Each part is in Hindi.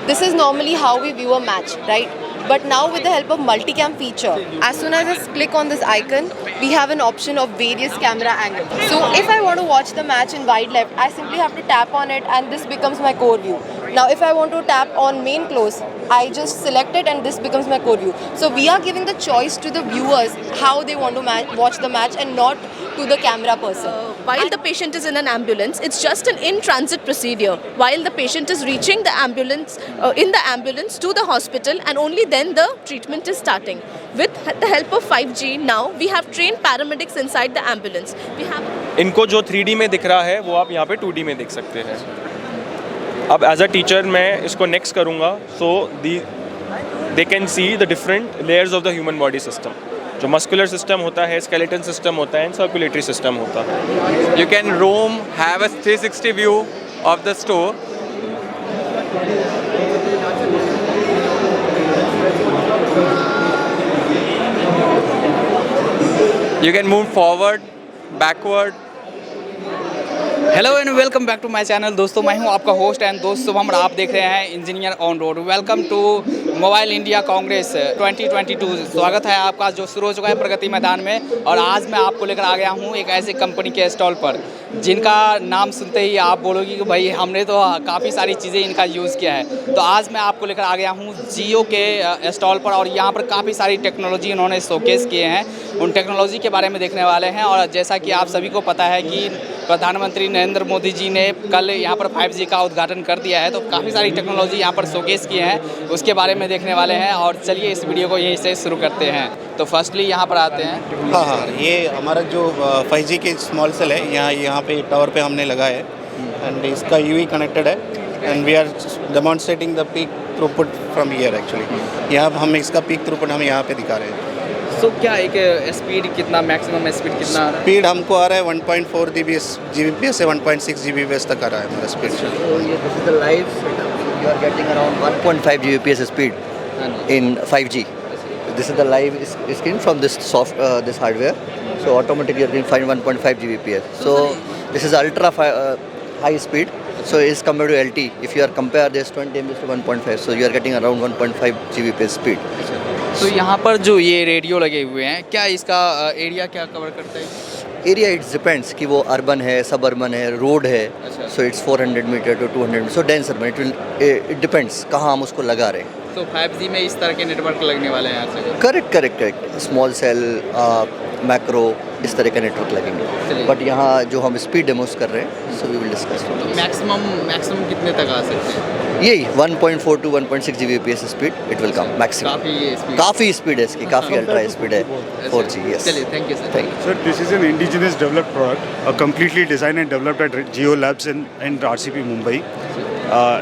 This is normally how we view a match, right? But now with the help of multicam feature, as soon as I click on this icon, we have an option of various camera angles. So if I want to watch the match in wide left, I simply have to tap on it and this becomes my core view. Now if I want to tap on main close, I just select it and this becomes my core view. So we are giving the choice to the viewers how they want to watch the match and not to the camera person. While the patient is in an ambulance, it's just an in-transit procedure. While the patient is reaching the ambulance, in the ambulance to the hospital, and only then the treatment is starting. With the help of 5G, now we have trained paramedics inside the ambulance. We have. इनको जो 3D में दिख रहा है वो आप यहाँ पे 2D में देख सकते हैं. अब एज अ टीचर मैं इसको नेक्स्ट करूँगा so they can see the different layers of the human body system. जो मस्कुलर सिस्टम होता है, स्केलेटन सिस्टम होता है, एंड सर्कुलेटरी सिस्टम होता है. You can roam, have a 360 view of the store. You can move forward, backward. Hello and welcome back to my channel. दोस्तों मैं हूं आपका होस्ट एंड दोस्त शुभम और आप देख रहे हैं engineer on road. Welcome to mobile India congress 2022. स्वागत है आपका जो शुरू हो चुका है प्रगति मैदान में. और आज मैं आपको लेकर आ गया हूं एक ऐसे कंपनी के स्टॉल पर जिनका नाम सुनते ही आप बोलोगे कि भाई हमने तो काफ़ी सारी चीज़ें इनका यूज़ किया है. तो आज मैं आपको लेकर आ गया हूं जियो के स्टॉल पर और यहाँ पर काफ़ी सारी टेक्नोलॉजी इन्होंने शोकेस किए हैं. उन टेक्नोलॉजी के बारे में देखने वाले हैं. और जैसा कि आप सभी को पता है कि प्रधानमंत्री नरेंद्र मोदी जी ने कल यहाँ पर 5G का उद्घाटन कर दिया है. तो काफ़ी सारी टेक्नोलॉजी यहाँ पर शोकेस किए हैं, उसके बारे में देखने वाले हैं. और चलिए इस वीडियो को यहीं से शुरू करते हैं. तो फर्स्टली यहाँ पर आते हैं. हाँ, ये हमारा जो 5G के स्मॉल सेल है यहाँ पे टावर पे हमने लगाया है एंड इसका यूवी कनेक्टेड है and we are demonstrating the peak throughput from here. Actually यहाँ हम इसका पीक थ्रूपुट हम यहाँ पे दिखा रहे हैं. तो क्या एक स्पीड कितना, मैक्सिमम स्पीड कितना आ रहा है? स्पीड हमको आ रहा है 1.4 Gbps से 1.6 Gbps तक आ रहा है हमारा speed. So this is the live setup. You are getting around 1.5 Gbps speed in 5G. This is the live screen from this this hardware. So automatically you can find 1.5 Gbps. So this is ultra high speed. So it's compared to LTE. If you are compare this 20 Mbps to 1.5, so you are getting around 1.5 Gbps speed. तो यहाँ पर जो ये रेडियो लगे हुए हैं, क्या इसका एरिया क्या कवर करता है? एरिया इट डिपेंड्स कि वो अर्बन है, सब अर्बन है, रोड है. So it's 400 metre to 200. So dense urban it depends कहाँ हम उसको लगा रहे हैं. तो 5G में इस तरह के नेटवर्क लगने वाले हैं यहाँ से. करेक्ट. स्मॉल सेल, मैक्रो, इस तरह का नेटवर्क लगेंगे. बट यहाँ जो हम स्पीड डेमोस कर रहे हैं, so we will discuss. Maximum कितने तक आ सकते हैं? यही 1.4 to 1.6 Gbps speed it will come maximum. काफ़ी स्पीड है इसकी, काफ़ी अल्ट्रा स्पीड है 4G. यस. चलिए, thank you sir. Thank you. Sir, this is an indigenous developed product, completely designed and developed at Jio Labs and RCP Mumbai.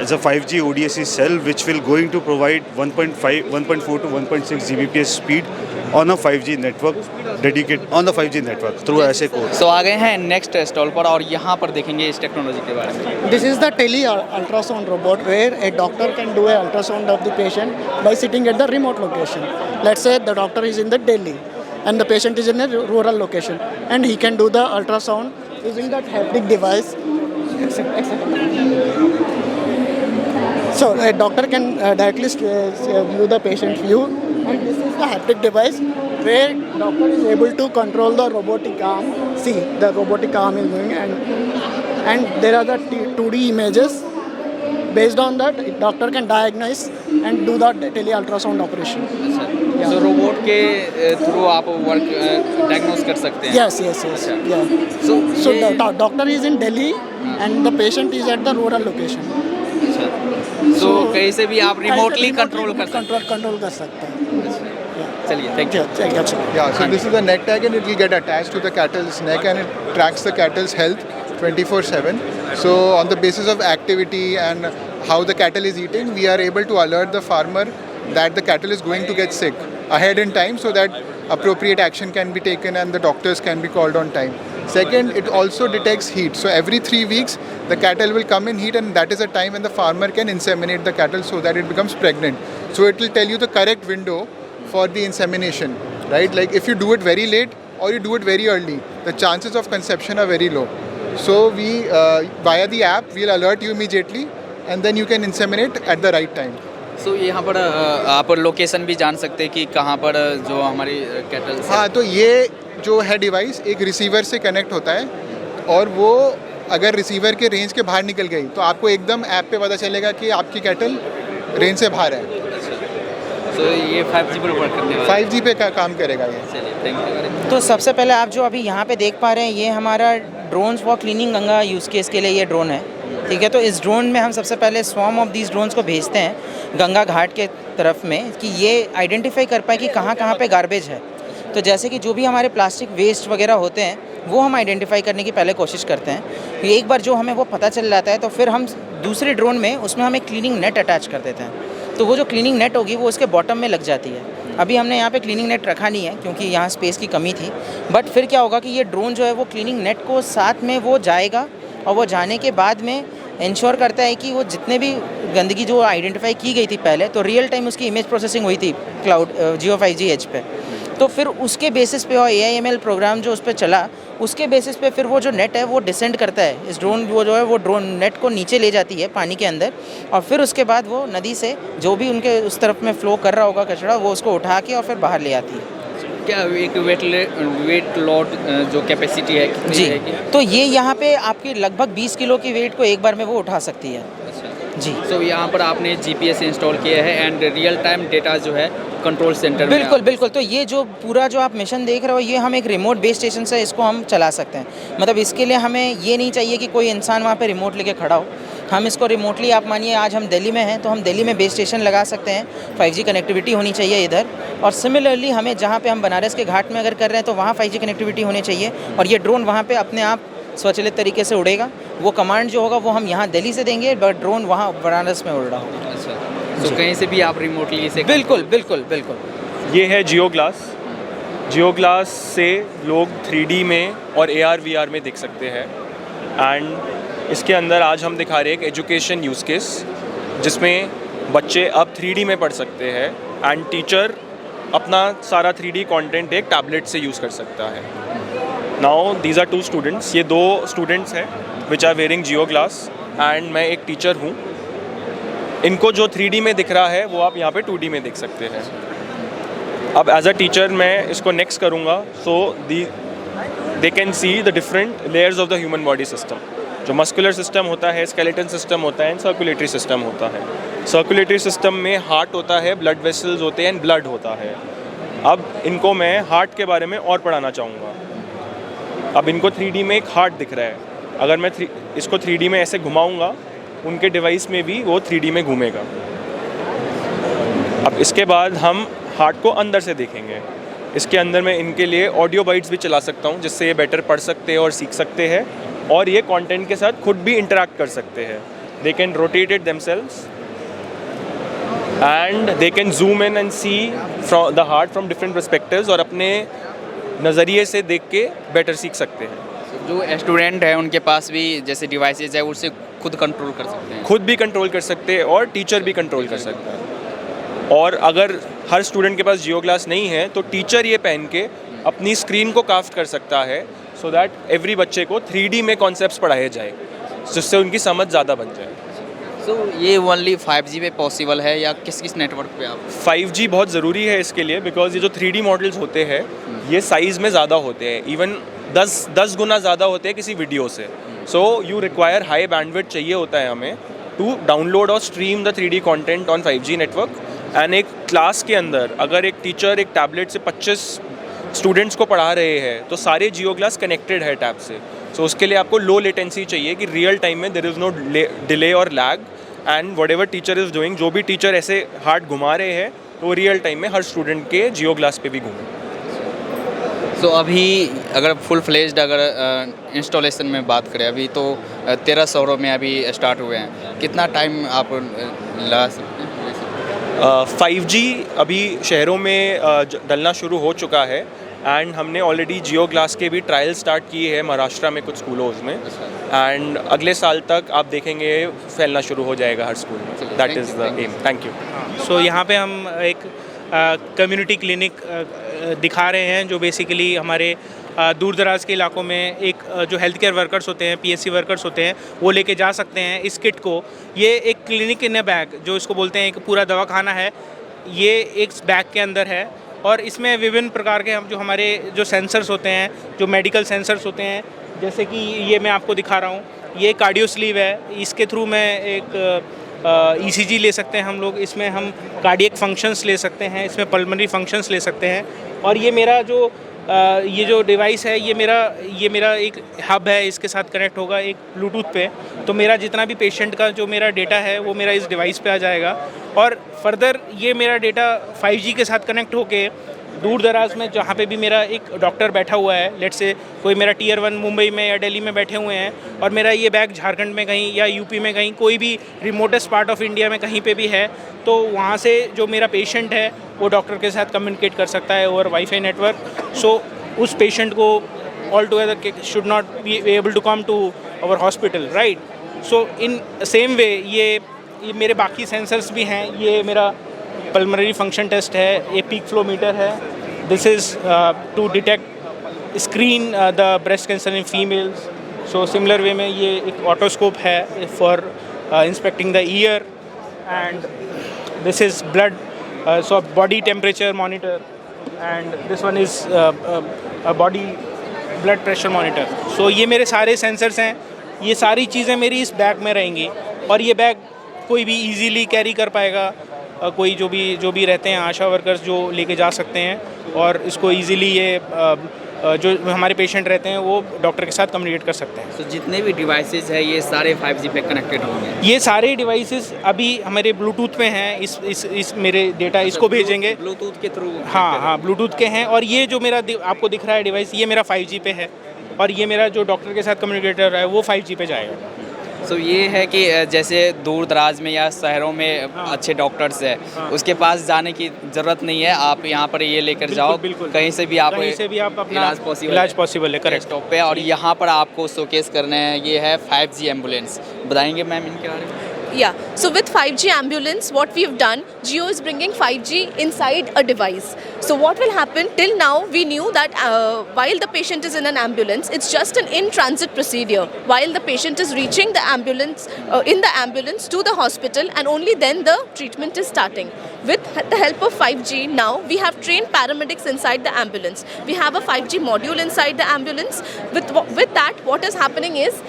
It's a 5G ODSC cell which will going to provide 1.4 to 1.6 Gbps speed on a 5G network, dedicated on the 5G network through ऐसे कोड. सो आ गए हैं नेक्स्ट स्टॉल पर और यहाँ पर देखेंगे इस टेक्नोलॉजी के बारे में. This is the tele ultrasound robot where a doctor can do a ultrasound of the patient by sitting at the remote location. Let's say the doctor is in the Delhi and the patient is in a rural location and he can do the ultrasound using that haptic device. So a doctor can directly view the patient view, and this is the haptic device where doctor is able to control the robotic arm. See, the robotic arm is moving and there are the 2D images. Based on that, doctor can diagnose and do the tele ultrasound operation. So robot के थ्रू आप वर्क डायग्नोस कर सकते हैं. Yes. Yeah. So the doctor is in Delhi and the patient is at the rural location. So कहीं से भी आप रिमोटली कंट्रोल कर सकते हैं. चलिए, thank you. Yeah, so this is the neck tag and it will get attached to the cattle's neck and it tracks the cattle's health 24/7. So on the basis of activity and how the cattle is eating, we are able to alert the farmer that the cattle is going to get sick ahead in time so that appropriate action can be taken and the doctors can be called on time. Second, it also detects heat. So every 3 weeks, the cattle will come in heat and that is a time when the farmer can inseminate the cattle so that it becomes pregnant. So it will tell you the correct window for the insemination, right? Like if you do it very late or you do it very early, the chances of conception are very low. So we, via the app, we'll alert you immediately and then you can inseminate at the right time. सो यहाँ पर आप लोकेशन भी जान सकते हैं कि कहाँ पर जो हमारी कैटल। हाँ, तो ये जो है डिवाइस एक रिसीवर से कनेक्ट होता है, और वो अगर रिसीवर के रेंज के बाहर निकल गई तो आपको एकदम ऐप पे पता चलेगा कि आपकी कैटल रेंज से बाहर है। तो ये 5G पर वर्क करने वाला है। 5G पे काम करेगा ये। चलिए, थैंक यू। तो सबसे पहले आप जो अभी यहाँ पे देख पा रहे हैं, ये हमारा drones for cleaning Ganga use case के लिए ये ड्रोन है, ठीक है। तो इस ड्रोन में हम सबसे पहले स्वॉर्म ऑफ दीज ड्रोन्स को भेजते हैं गंगा घाट के तरफ में, कि ये आइडेंटिफाई कर पाए कि कहाँ कहाँ पे गार्बेज है। तो जैसे कि जो भी हमारे प्लास्टिक वेस्ट वगैरह होते हैं वो हम आइडेंटिफाई करने की पहले कोशिश करते हैं। एक बार जो हमें वो पता चल जाता है तो फिर हम दूसरे ड्रोन में उसमें हम एक क्लीनिंग नेट अटैच कर देते हैं। तो वो जो क्लीनिंग नेट होगी वो उसके बॉटम में लग जाती है। अभी हमने यहाँ पे क्लीनिंग नेट रखा नहीं है क्योंकि यहाँ स्पेस की कमी थी, बट फिर क्या होगा कि ये ड्रोन जो है वो क्लीनिंग नेट को साथ में वो जाएगा, और वो जाने के बाद में इंश्योर करता है कि वो जितने भी गंदगी जो आइडेंटिफाई की गई थी पहले, तो रियल टाइम उसकी इमेज प्रोसेसिंग हुई थी क्लाउड जियो 5G एज पे, तो फिर उसके बेसिस पे और AIML प्रोग्राम जो उस पर चला, उसके बेसिस पे फिर वो जो नेट है वो डिसेंड करता है इस ड्रोन, वो जो है वो ड्रोन नेट को नीचे ले जाती है पानी के अंदर, और फिर उसके बाद वो नदी से जो भी उनके उस तरफ में फ्लो कर रहा होगा कचरा, वो उसको उठा के और फिर बाहर ले आती है। क्या एक वेट लोड जो कैपेसिटी है कितनी जी रहेगी? तो ये यहाँ पे आपकी लगभग 20 किलो की वेट को एक बार में वो उठा सकती है। जी। तो यहाँ पर आपने GPS इंस्टॉल किया है एंड रियल टाइम डेटा जो है कंट्रोल सेंटर में। बिल्कुल बिल्कुल। तो ये जो पूरा जो आप मिशन देख रहे हो, ये हम एक रिमोट बेस स्टेशन से इसको हम चला सकते हैं। मतलब इसके लिए हमें ये नहीं चाहिए कि कोई इंसान वहाँ पे रिमोट लेके खड़ा हो, हम इसको रिमोटली, आप मानिए आज हम दिल्ली में हैं तो हम दिल्ली में बेस स्टेशन लगा सकते हैं, 5G कनेक्टिविटी होनी चाहिए इधर, और सिमिलरली हमें जहाँ पे हम बनारस के घाट में अगर कर रहे हैं तो वहाँ 5G कनेक्टिविटी होनी चाहिए, और ये ड्रोन वहाँ पे अपने आप स्वचालित तरीके से उड़ेगा। वो कमांड जो होगा वो हम यहाँ दिल्ली से देंगे, बट ड्रोन वहाँ बनारस में उड़ रहा होगा। अच्छा, तो कहीं से भी आप रिमोटली इसे। बिल्कुल बिल्कुल बिल्कुल। ये है जियो ग्लास। जियो ग्लास से लोग 3D में और AR/VR में देख सकते हैं, एंड इसके अंदर आज हम दिखा रहे हैं एक एजुकेशन यूज़ केस जिसमें बच्चे अब 3D में पढ़ सकते हैं, एंड टीचर अपना सारा 3D कंटेंट एक टैबलेट से यूज़ कर सकता है। नाउ दीज आर 2 स्टूडेंट्स, ये 2 स्टूडेंट्स हैं which are wearing Jio glass, and मैं एक टीचर हूँ। इनको जो 3D में दिख रहा है वो आप यहाँ पे 2D में देख सकते हैं। अब एज अ टीचर मैं इसको नेक्स्ट करूँगा, so they can see the different layers of the human body system. जो मस्कुलर सिस्टम होता है, स्केलेटन सिस्टम होता है, एंड सर्कुलेटरी सिस्टम होता है। सर्कुलेटरी सिस्टम में हार्ट होता है, ब्लड वेसल्स होते हैं, एंड ब्लड होता है। अब इनको मैं हार्ट के बारे में और पढ़ाना चाहूँगा। अब इनको 3D में एक हार्ट दिख रहा है, अगर मैं इसको 3D में ऐसे घुमाऊँगा, उनके डिवाइस में भी वो 3D में घूमेगा। अब इसके बाद हम हार्ट को अंदर से देखेंगे। इसके अंदर मैं इनके लिए ऑडियो बाइट्स भी चला सकता हूँ, जिससे ये बेटर पढ़ सकते हैं और सीख सकते हैं, और ये कंटेंट के साथ खुद भी इंटरेक्ट कर सकते हैं। They can rotate it themselves and they can zoom in and see from the heart from different perspectives, और अपने नज़रिए से देख के बेटर सीख सकते हैं। जो स्टूडेंट है उनके पास भी जैसे डिवाइसेज है, उससे खुद कंट्रोल कर सकते हैं। खुद भी कंट्रोल कर सकते हैं और टीचर भी कंट्रोल कर सकता है। और अगर हर स्टूडेंट के पास जियो ग्लास नहीं है तो टीचर ये पहन के अपनी स्क्रीन को कास्ट कर सकता है, सो दैट एवरी बच्चे को 3D में कॉन्सेप्ट्स पढ़ाए जाए, जिससे उनकी समझ ज़्यादा बन जाए। सो ये ओनली 5G पे पॉसिबल है या किस किस नेटवर्क पे आप? 5G बहुत ज़रूरी है इसके लिए, बिकॉज ये जो 3D मॉडल्स होते हैं ये साइज़ में ज़्यादा होते हैं, इवन 10 गुना ज़्यादा होते हैं किसी वीडियो से। So you require high bandwidth चाहिए होता है हमें टू डाउनलोड और stream the 3D content on 5G network. And एक क्लास के अंदर अगर एक टीचर एक टैबलेट से 25 स्टूडेंट्स को पढ़ा रहे हैं तो सारे जियो ग्लास कनेक्टेड है टैब से। सो उसके लिए आपको लो लेटेंसी चाहिए कि रियल टाइम में देयर इज़ नो डिले और lag, and what ever teacher is doing, जो भी टीचर ऐसे हार्ट घुमा रहे हैं तो रियल टाइम में हर स्टूडेंट के जियो ग्लास पे भी घूमें। सो अभी अगर फुल फ्लेज्ड अगर इंस्टॉलेशन में बात करें, अभी तो 13 शहरों में अभी स्टार्ट हुए हैं, कितना टाइम आप लगा सकते हैं? 5G अभी शहरों में डलना शुरू हो चुका है, एंड हमने ऑलरेडी जियो ग्लास के भी ट्रायल स्टार्ट किए हैं महाराष्ट्र में कुछ स्कूलों में, एंड अगले साल तक आप देखेंगे फैलना शुरू हो जाएगा हर स्कूल में। That is the aim. Thank you. So यहाँ पे हम एक कम्युनिटी क्लिनिक दिखा रहे हैं जो बेसिकली हमारे दूर दराज के इलाकों में एक जो हेल्थ केयर वर्कर्स होते हैं, PSC वर्कर्स होते हैं, वो लेके जा सकते हैं इस किट को। ये एक क्लिनिक इन अ बैग जो इसको बोलते हैं, एक पूरा दवाखाना है, ये एक बैग के अंदर है और इसमें विभिन्न प्रकार के हम जो हमारे जो सेंसर्स होते हैं, जो मेडिकल सेंसर्स होते हैं, जैसे कि ये मैं आपको दिखा रहा हूँ, ये कार्डियो स्लीव है, इसके थ्रू मैं एक ECG ले सकते हैं हम लोग, इसमें हम कार्डियक फंक्शंस ले सकते हैं, इसमें पल्मोनरी फंक्शंस ले सकते हैं। और ये मेरा जो ये जो डिवाइस है ये मेरा एक हब है, इसके साथ कनेक्ट होगा एक ब्लूटूथ पे, तो मेरा जितना भी पेशेंट का जो मेरा डेटा है वो मेरा इस डिवाइस पे आ जाएगा। और फर्दर ये मेरा डेटा 5G के साथ कनेक्ट होके दूर दराज में जहाँ पे भी मेरा एक डॉक्टर बैठा हुआ है, लेट्स से कोई मेरा Tier 1 मुंबई में या दिल्ली में बैठे हुए हैं और मेरा ये बैग झारखंड में कहीं या यूपी में कहीं, कोई भी रिमोटेस्ट पार्ट ऑफ इंडिया में कहीं पे भी है, तो वहाँ से जो मेरा पेशेंट है वो डॉक्टर के साथ कम्युनिकेट कर सकता है ओवर वाईफाई नेटवर्क। सो उस पेशेंट को all together should not be able to come to our hospital, right. So in same way ये मेरे बाकी सेंसर्स भी हैं। ये मेरा पल्मोनरी फंक्शन टेस्ट है, ये पीक फ्लो मीटर है, this is to detect screen the breast cancer in females. So similar way में ये एक ऑटोस्कोप है for inspecting the ear, and this is blood so body temperature monitor, and this one is body blood pressure monitor. So ये मेरे सारे सेंसर्स हैं, ये सारी चीज़ें मेरी इस बैग में रहेंगी और ये बैग कोई भी इजीली कैरी कर पाएगा, कोई जो भी रहते हैं आशा वर्कर्स जो लेके जा सकते हैं और इसको इजीली ये जो हमारे पेशेंट रहते हैं वो डॉक्टर के साथ कम्युनिकेट कर सकते हैं। तो जितने भी डिवाइसेस हैं ये सारे 5G पे कनेक्टेड होंगे? ये सारे डिवाइसेस अभी हमारे ब्लूटूथ पे हैं, इस मेरे डेटा इसको भेजेंगे ब्लूटूथ के थ्रू। हाँ, ब्लूटूथ के हैं। और ये जो मेरा आपको दिख रहा है डिवाइस, ये मेरा 5G पे है और ये मेरा जो डॉक्टर के साथ कम्युनिकेट कर रहा है वो 5G पे जाएगा। तो ये है कि जैसे दूर दराज में या शहरों में अच्छे डॉक्टर्स हैं, उसके पास जाने की ज़रूरत नहीं है, आप यहाँ पर ये लेकर जाओ, कहीं से भी आप अपना इलाज पॉसिबल है, करेक्ट स्टॉप पे। और यहाँ पर आपको शोकेस करने हैं, ये है 5G एम्बुलेंस, बताएंगे मैम इनके बारे में? Yeah, so with 5G ambulance, what we've done, Jio is bringing 5G inside a device. So what will happen, till now we knew that while the patient is in an ambulance, it's just an in-transit procedure. While the patient is reaching the ambulance, in the ambulance to the hospital, and only then the treatment is starting. With the help of 5G, now we have trained paramedics inside the ambulance. We have a 5G module inside the ambulance. With that, what is happening is,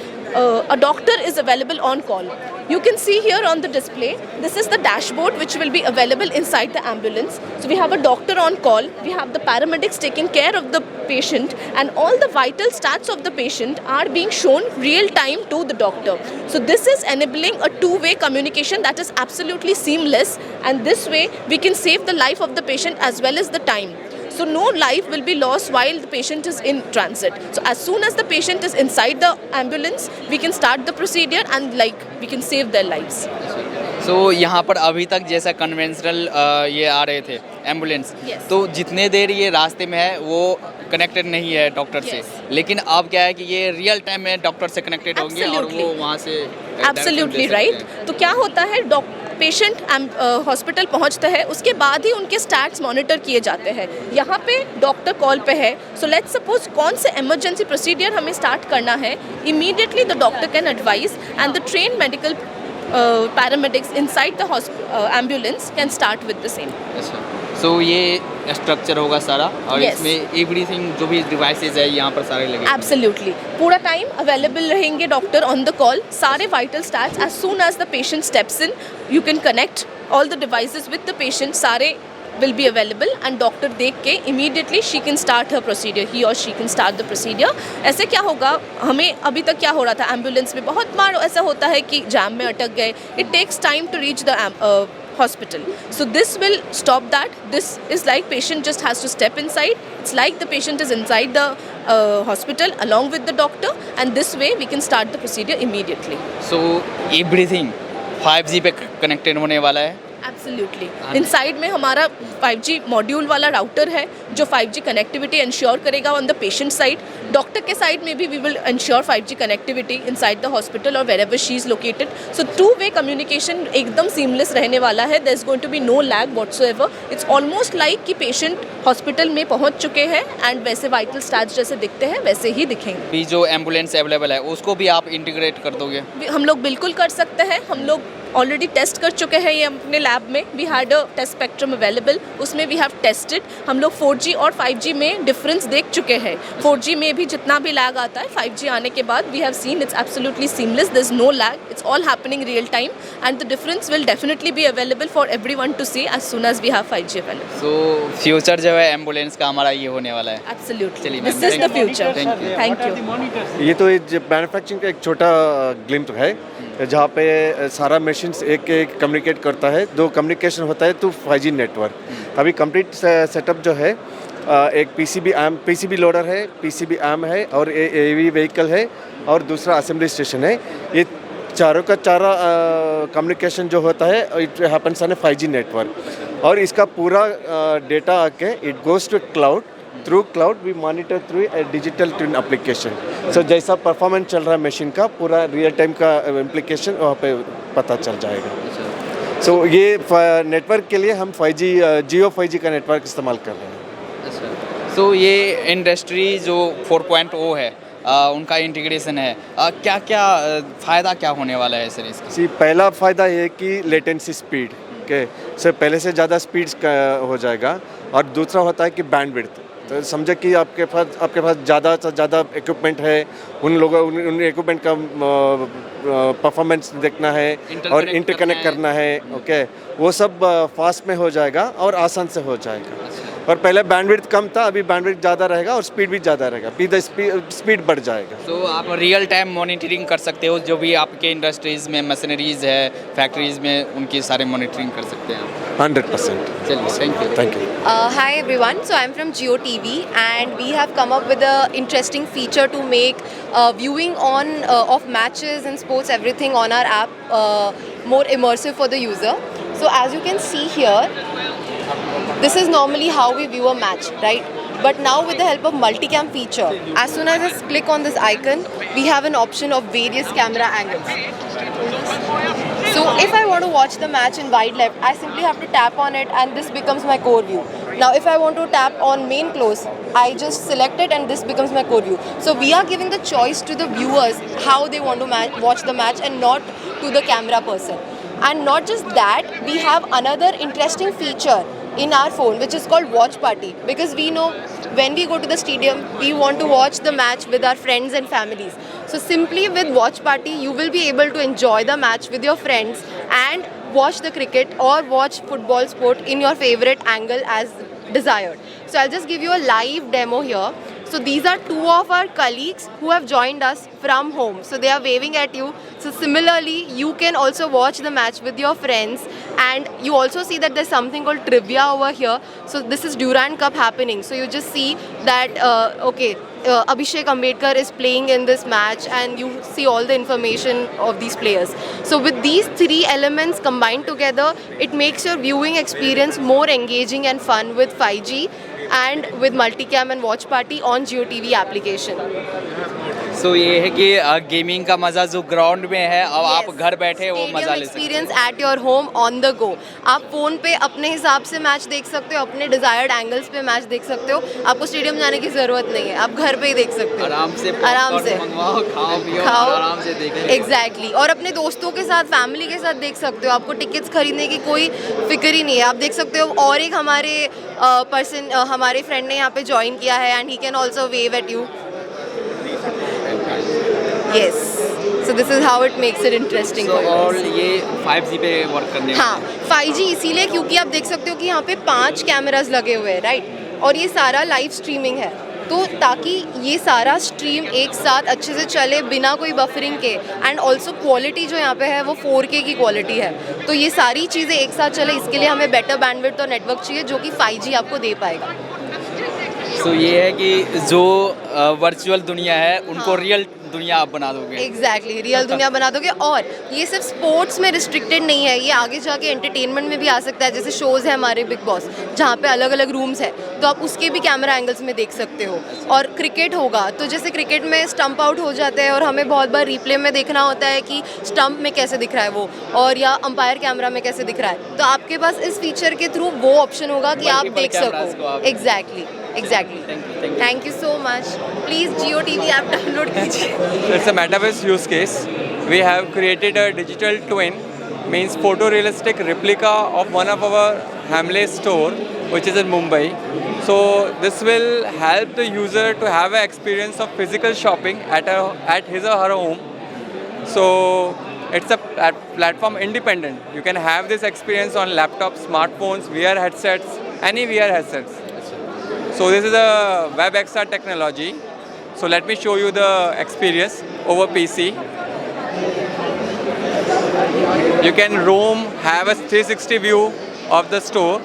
a doctor is available on call. You can see here on the display, this is the dashboard which will be available inside the ambulance. So we have a doctor on call, we have the paramedics taking care of the patient, and all the vital stats of the patient are being shown real time to the doctor. So this is enabling a two-way communication that is absolutely seamless, and this way we can save the life of the patient as well as the time. So no life will be lost while the patient is in transit. So as soon as the patient is inside the ambulance, we can start the procedure and we can save their lives. So यहाँ पर अभी तक जैसा कन्वेंशनल ये आ रहे थे एम्बुलेंस, तो जितने देर ये रास्ते में है वो कनेक्टेड नहीं है डॉक्टर से, लेकिन अब क्या है कि ये रियल टाइम में डॉक्टर से कनेक्टेड होंगे और वो वहाँ से एब्सोल्युटली राइट। तो क्या होता है, पेशेंट हॉस्पिटल पहुंचता है, उसके बाद ही उनके स्टैट्स मॉनिटर किए जाते हैं। यहाँ पे डॉक्टर कॉल पे है, सो लेट्स सपोज कौन से इमरजेंसी प्रोसीजर हमें स्टार्ट करना है, immediately the doctor can advise and the train medical paramedics inside the ambulance can start with the same. So ये स्ट्रक्चर होगा सारा और इसमें एवरीथिंग जो भी डिवाइसेस है यहाँ पर सारे लगे। Absolutely, पूरा टाइम अवेलेबल रहेंगे डॉक्टर ऑन द कॉल, सारे vital stats as soon as the patient steps in, you can connect all the devices with the patient, सारे will be available and doctor देख के immediately she can start her procedure, he or she can start the procedure. ऐसे क्या होगा, हमें अभी तक क्या हो रहा था एम्बुलेंस में, बहुत बार ऐसा होता है कि जाम में अटक गए, it takes time to reach the hospital. So this will stop that. This is like patient just has to step inside. It's like the patient is inside the hospital along with the doctor, and this way we can start the procedure immediately. So everything 5G पे कनेक्टेड होने वाला है? Absolutely. Inside में हमारा 5G मॉड्यूल वाला राउटर है जो 5G कनेक्टिविटी इंश्योर करेगा on the patient side. Doctor के साइड में भी we will ensure 5G connectivity inside the hospital और wherever she is located. So 2-way communication एकदम सीमलेस रहने वाला है. There is going to be no lag whatsoever. It's almost like कि पेशेंट हॉस्पिटल में पहुंच चुके हैं एंड वैसे वाइटल स्टैट्स जैसे दिखते हैं वैसे ही दिखेंगे. भी जो एम्बुलेंस अवेलेबल है उसको भी आप इंटीग्रेट कर दोगे? हम लोग बिल्कुल कर सकते हैं. हम लोग ऑलरेडी टेस्ट कर चुके हैं ये अपने लैब में. We had a test spectrum available. उसमें वी हैव टेस्टेड. हम लोग 4G और 5G में डिफरेंस देख चुके हैं. 4G में भी जितना भी लैग आता है 5G आने के बाद we have seen it's absolutely seamless. There is no lag. It's all happening real time and the difference will definitely be available for everyone to see as soon as we have 5G available. So future जो है एम्बुलेंस का हमारा ये होने वाला है. Absolutely this is the future. Thank you. ये तो मैन्युफैक्चरिंग का एक छोटा ग्लिम्प्स है जहाँ पे सारा मशीन्स एक एक कम्युनिकेट करता है. दो कम्युनिकेशन होता है तो 5G नेटवर्क. अभी कंप्लीट सेटअप जो है एक PCB लोडर है, PCB आर्म है और AV व्हीकल है और दूसरा असेंबली स्टेशन है. ये चारों का चारा कम्युनिकेशन जो होता है it happens on a 5G network और इसका पूरा डेटा आके it goes to cloud. Through cloud we monitor through a digital twin application. So जैसा परफॉर्मेंस चल रहा है मशीन का पूरा रियल टाइम का इम्प्लीकेशन वहाँ पे पता चल जाएगा. सो ये नेटवर्क के लिए हम 5G जियो 5G का नेटवर्क इस्तेमाल कर रहे हैं. सो ये इंडस्ट्री जो 4.0 है उनका इंटीग्रेशन है. क्या क्या फ़ायदा क्या होने वाला है सर इसका? पहला फ़ायदा ये कि लेटेंसी स्पीड के सर पहले से ज़्यादा स्पीड हो जाएगा और दूसरा होता है कि बैंडविड्थ. तो समझे कि आपके पास ज़्यादा से ज़्यादा इक्विपमेंट है. उन इक्विपमेंट का परफॉर्मेंस देखना है और इंटरकनेक्ट करना है. ओके वो सब फास्ट में हो जाएगा और आसान से हो जाएगा. और पहले बैंडविड्थ कम था अभी बैंडविड्थ ज़्यादा रहेगा और स्पीड भी ज़्यादा रहेगा. स्पीड बढ़ जाएगा. तो आप रियल टाइम मॉनिटरिंग कर सकते हो जो भी आपके इंडस्ट्रीज़ में मशीनरीज है फैक्ट्रीज़ में उनकी सारे मॉनिटरिंग कर सकते हैं. 100%. चलिए thank you. Hi everyone, so I'm from Jio TV and we have come up with an interesting feature to make viewing of matches and sports everything on our app more immersive for the user. So as you can see here, this is normally how we view a match, right? But now with the help of multicam feature, as soon as I click on this icon, we have an option of various camera angles. So if I want to watch the match in wide left, I simply have to tap on it and this becomes my core view. Now if I want to tap on main close, I just select it and this becomes my core view. So we are giving the choice to the viewers how they want to watch the match and not to the camera person. And not just that, we have another interesting feature in our phone which is called Watch Party, because we know when we go to the stadium we want to watch the match with our friends and families. So simply with Watch Party you will be able to enjoy the match with your friends and watch the cricket or watch football sport in your favorite angle as desired. So I'll just give you a live demo here. So these are two of our colleagues who have joined us from home. So they are waving at you. So similarly, you can also watch the match with your friends. And you also see that there's something called trivia over here. So this is Durand Cup happening. So you just see that, Abhishek Ambedkar is playing in this match and you see all the information of these players. So with these three elements combined together, it makes your viewing experience more engaging and fun with 5G and with multicam and watch party on Jio TV application. सो ये है कि गेमिंग का मज़ा जो ग्राउंड में है अब आप घर बैठे वो मज़ा ले सकते हैं. Experience at your home on the go. आप फ़ोन पे अपने हिसाब से मैच देख सकते हो, अपने डिज़ायर्ड एंगल्स पे मैच देख सकते हो. आपको स्टेडियम जाने की ज़रूरत नहीं है, आप घर पे ही देख सकते हो आराम से खाओ आराम से देखें. एग्जैक्टली. और अपने दोस्तों के साथ फैमिली के साथ देख सकते हो. आपको टिकट्स खरीदने की कोई फिक्र ही नहीं है, आप देख सकते हो. और एक हमारे फ्रेंड ने यहाँ पे ज्वाइन किया है and he can also wave eight you. Yes. So this is how it makes it interesting. So और ये 5G पे वर्क करने. हाँ 5G इसीलिए क्योंकि आप देख सकते हो कि यहाँ पे 5 कैमरास लगे हुए हैं, राइट. और ये सारा लाइव स्ट्रीमिंग है तो ताकि ये सारा स्ट्रीम एक साथ अच्छे से चले बिना कोई बफरिंग के. एंड ऑल्सो क्वालिटी जो यहाँ पे है वो 4K की क्वालिटी है. तो ये सारी चीज़ें एक साथ चले इसके लिए हमें बेटर बैंडविड्थ और नेटवर्क चाहिए जो कि 5G आपको दे पाएगा. तो ये है कि जो वर्चुअल दुनिया है उनको रियल दुनिया आप बना दोगे। एग्जैक्टली रियल दुनिया बना दोगे। और ये सिर्फ स्पोर्ट्स में रिस्ट्रिक्टेड नहीं है, ये आगे जाके एंटरटेनमेंट में भी आ सकता है। जैसे शोज़ है हमारे बिग बॉस, जहाँ पे अलग अलग रूम्स है, तो आप उसके भी कैमरा एंगल्स में देख सकते हो। और क्रिकेट होगा तो जैसे क्रिकेट में स्टंप आउट हो जाते हैं और हमें बहुत बार रिप्ले में देखना होता है कि स्टंप में कैसे दिख रहा है वो, और या अंपायर कैमरा में कैसे दिख रहा है, तो आपके पास इस फीचर के थ्रू वो ऑप्शन होगा कि आप देख सको। Exactly. Thank you so much. Please Jio TV app download कीजिए। It's a metaverse use case. We have created a digital twin, means photorealistic replica of one of our Hamleys store, which is in Mumbai. So this will help the user to have an experience of physical shopping at his or her home. So it's a platform independent. You can have this experience on laptops, smartphones, VR headsets, any VR headsets. So this is a WebXR technology. So let me show you the experience over PC. You can roam, have a 360 view of the store.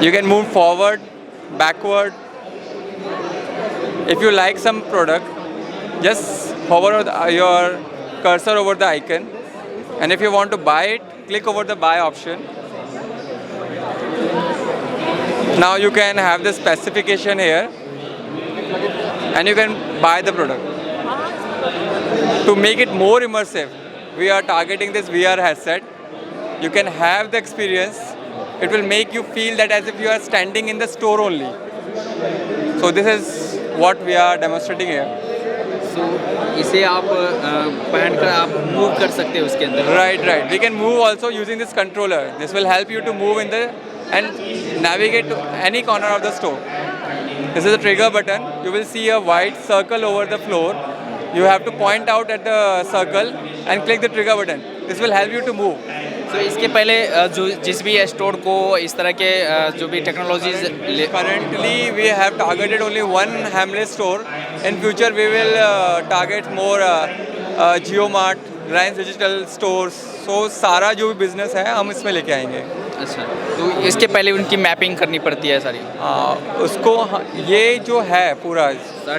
You can move forward, backward. If you like some product, just hover your cursor over the icon, and if you want to buy it, click over the buy option. Now you can have the specification here, and you can buy the product. To make it more immersive, we are targeting this VR headset. You can have the experience. It will make you feel that as if you are standing in the store only. So this is what we are demonstrating here. So इसे आप पहनकर आप मूव कर सकते हो उसके अंदर। Right. We can move also using this controller. This will help you to move in the and navigate to any corner of the store. This is a trigger button. You will see a white circle over the floor. You have to point out at the circle and click the trigger button. This will help you to move. तो इसके पहले जो जिस भी स्टोर को इस तरह के जो भी technologies currently we have targeted only one Hamley store. In future we will target more JioMart, Reliance Digital stores. So सारा जो भी बिजनेस है हम इसमें लेके आएंगे। अच्छा, तो इसके पहले उनकी मैपिंग करनी पड़ती है सारी। उसको ये जो है पूरा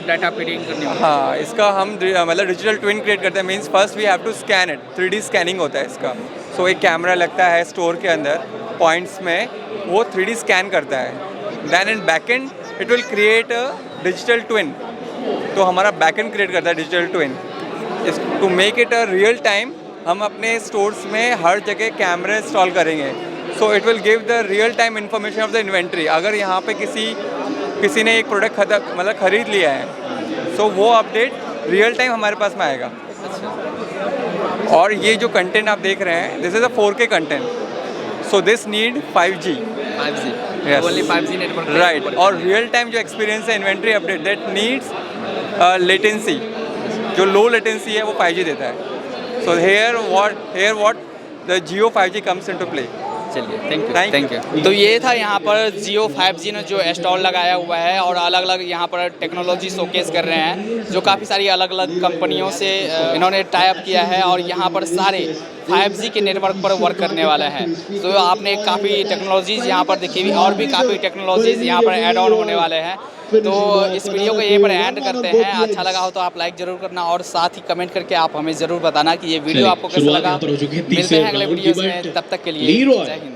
डाटा फीडिंग करनी होती है। हाँ, इसका हम मतलब डिजिटल ट्विन क्रिएट करते हैं। Means first we have to scan it, 3D scanning होता है इसका। सो एक कैमरा लगता है स्टोर के अंदर पॉइंट्स में, वो 3D स्कैन करता है। Then in backend it will create a digital twin. तो हमारा बैकएंड क्रिएट करता है digital twin. To make it a real time हम अपने स्टोर्स में हर जगह कैमरे इंस्टॉल करेंगे। So it will give the real time information of the inventory. अगर यहाँ पे किसी ने एक प्रोडक्ट खरीद लिया है, सो वो अपडेट रियल टाइम हमारे पास में आएगा। और ये जो कंटेंट आप देख रहे हैं, this is a 4K content. So this need 5G। Only 5G network. Right. और रियल टाइम जो एक्सपीरियंस है inventory update, that needs latency. जो लो लेटेंसी है वो 5G देता है। So here what the Jio 5G comes into play. चलिए, थैंक यू। तो ये था यहाँ पर Jio 5G ने जो स्टॉल लगाया हुआ है और अलग अलग यहाँ पर टेक्नोलॉजी शोकेस कर रहे हैं, जो काफ़ी सारी अलग अलग कंपनियों से इन्होंने टाई अप किया है और यहाँ पर सारे 5G के नेटवर्क पर वर्क करने वाला है। तो आपने काफ़ी टेक्नोलॉजीज़ यहाँ पर देखी हुई और भी काफ़ी टेक्नोलॉजीज़ यहाँ पर ऐड ऑन होने वाले हैं। तो इस वीडियो को यहीं पर एंड करते हैं। अच्छा लगा हो तो आप लाइक ज़रूर करना और साथ ही कमेंट करके आप हमें ज़रूर बताना कि ये वीडियो आपको कैसा लगा। मिलते हैं अगले वीडियोस में, तब तक के लिए जय हिंद।